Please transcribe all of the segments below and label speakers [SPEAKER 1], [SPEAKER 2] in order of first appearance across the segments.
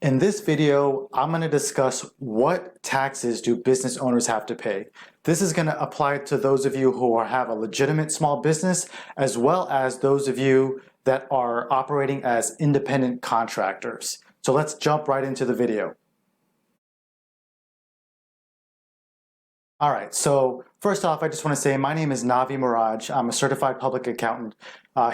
[SPEAKER 1] In this video, I'm going to discuss what taxes do business owners have to pay. This is going to apply to those of you who have a legitimate small business, as well as those of you that are operating as independent contractors. So let's jump right into the video. All right, so first off, I just want to say my name is Navi Miraj. I'm a certified public accountant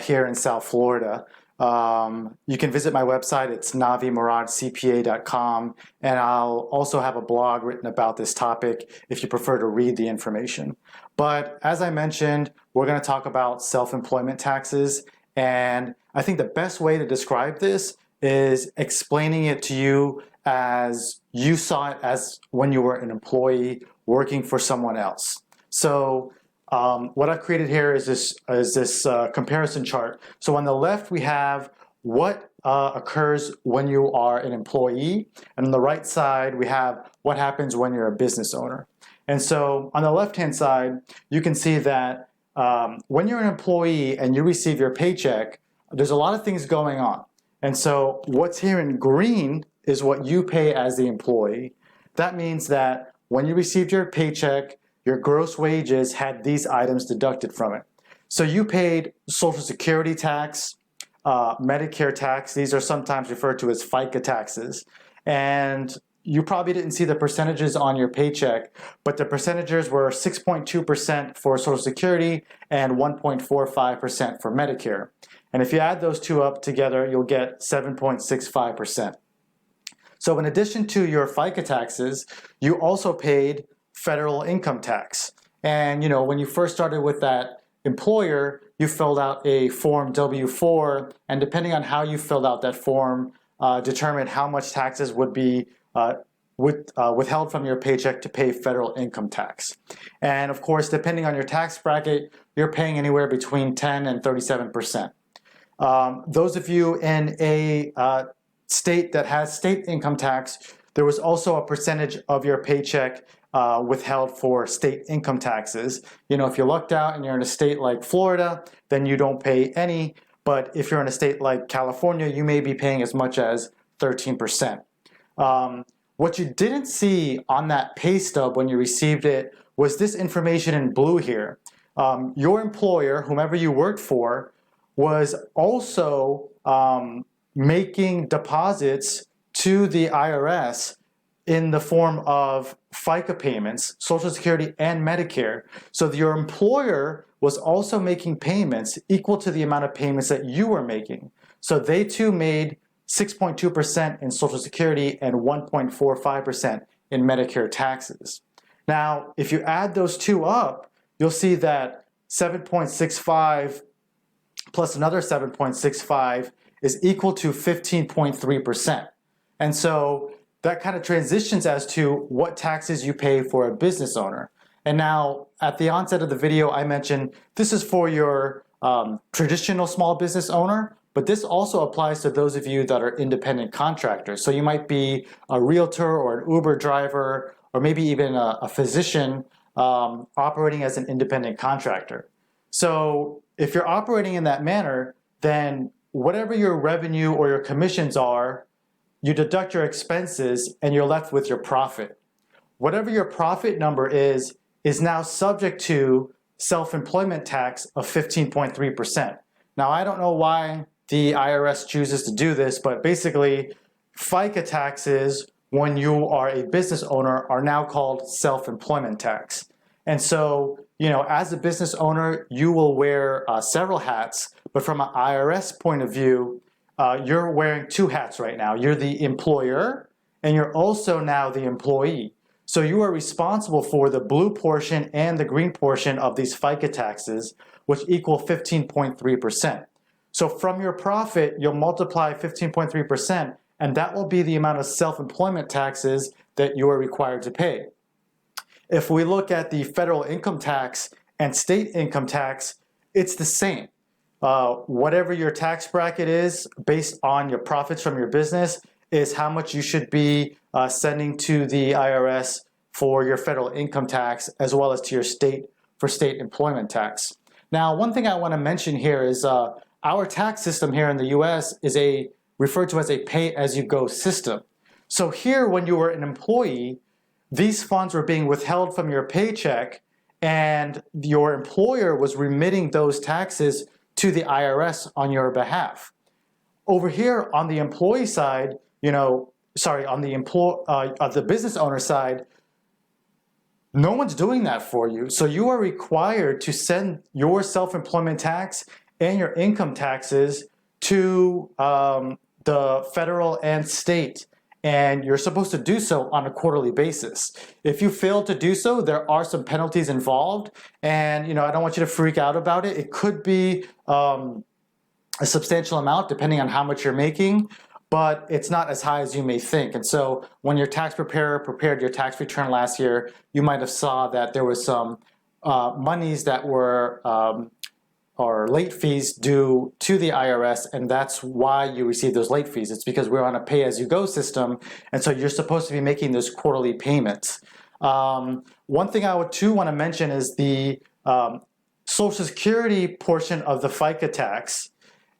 [SPEAKER 1] here in South Florida. You can visit my website. It's navimirajcpa.com, and I'll also have a blog written about this topic if you prefer to read the information. But as I mentioned, we're going to talk about self-employment taxes, and I think the best way to describe this is explaining it to you as you saw it as when you were an employee working for someone else. So what I've created here is this comparison chart. So on the left, we have what occurs when you are an employee, and on the right side, we have what happens when you're a business owner. And so on the left-hand side, you can see that when you're an employee and you receive your paycheck, there's a lot of things going on. And so what's here in green is what you pay as the employee. That means that when you received your paycheck, your gross wages had these items deducted from it. So you paid Social Security tax, Medicare tax. These are sometimes referred to as FICA taxes. And you probably didn't see the percentages on your paycheck, but the percentages were 6.2% for Social Security and 1.45% for Medicare. And if you add those two up together, you'll get 7.65%. So in addition to your FICA taxes, you also paid federal income tax. And when you first started with that employer, you filled out a form W-4, and depending on how you filled out that form, determined how much taxes would be withheld from your paycheck to pay federal income tax. And of course, depending on your tax bracket, you're paying anywhere between 10 and 37%. Those of you in a state that has state income tax, there was also a percentage of your paycheck withheld for state income taxes. If you lucked out and you're in a state like Florida, then you don't pay any. But if you're in a state like California, you may be paying as much as 13%. What you didn't see on that pay stub when you received it was this information in blue here. Your employer, whomever you worked for, was also making deposits to the IRS in the form of FICA payments, Social Security and Medicare. So your employer was also making payments equal to the amount of payments that you were making. So they too made 6.2% in Social Security and 1.45% in Medicare taxes. Now, if you add those two up, you'll see that 7.65 plus another 7.65 is equal to 15.3%. And so that kind of transitions as to what taxes you pay for a business owner. And now, at the onset of the video, I mentioned this is for your traditional small business owner, but this also applies to those of you that are independent contractors. So you might be a realtor or an Uber driver, or maybe even a physician operating as an independent contractor. So if you're operating in that manner, then whatever your revenue or your commissions are, you deduct your expenses and you're left with your profit. Whatever your profit number is now subject to self-employment tax of 15.3%. Now, I don't know why the IRS chooses to do this, but basically FICA taxes when you are a business owner are now called self-employment tax. And so, as a business owner, you will wear several hats, but from an IRS point of view, you're wearing two hats right now. You're the employer, and you're also now the employee. So you are responsible for the blue portion and the green portion of these FICA taxes, which equal 15.3%. So from your profit, you'll multiply 15.3%, and that will be the amount of self-employment taxes that you are required to pay. If we look at the federal income tax and state income tax, it's the same. Whatever your tax bracket is based on your profits from your business is how much you should be sending to the IRS for your federal income tax, as well as to your state for state employment tax. Now, one thing I want to mention here is our tax system here in the US is referred to as a pay-as-you-go system. So here, when you were an employee, these funds were being withheld from your paycheck and your employer was remitting those taxes to the IRS on your behalf. Over here on the employee side, on the business owner side, no one's doing that for you. So you are required to send your self-employment tax and your income taxes to the federal and state. And you're supposed to do so on a quarterly basis. If you fail to do so, there are some penalties involved. And I don't want you to freak out about it. It could be a substantial amount depending on how much you're making, but it's not as high as you may think. And so when your tax preparer prepared your tax return last year, you might have saw that there was some monies that were or late fees due to the IRS, and that's why you receive those late fees. It's because we're on a pay-as-you-go system, and so you're supposed to be making those quarterly payments. One thing I would too want to mention is the Social Security portion of the FICA tax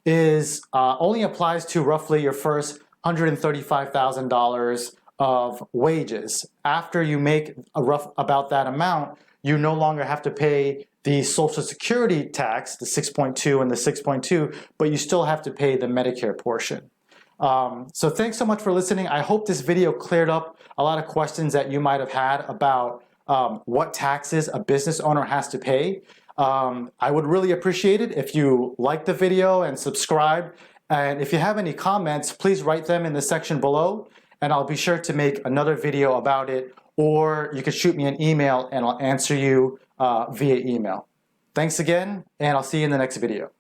[SPEAKER 1] is only applies to roughly your first $135,000 of wages. After you make about that amount, you no longer have to pay the Social Security tax, the 6.2 and the 6.2, but you still have to pay the Medicare portion. So thanks so much for listening. I hope this video cleared up a lot of questions that you might have had about what taxes a business owner has to pay. I would really appreciate it if you like the video and subscribe. And if you have any comments, please write them in the section below, and I'll be sure to make another video about it, or you can shoot me an email and I'll answer you via email. Thanks again, and I'll see you in the next video.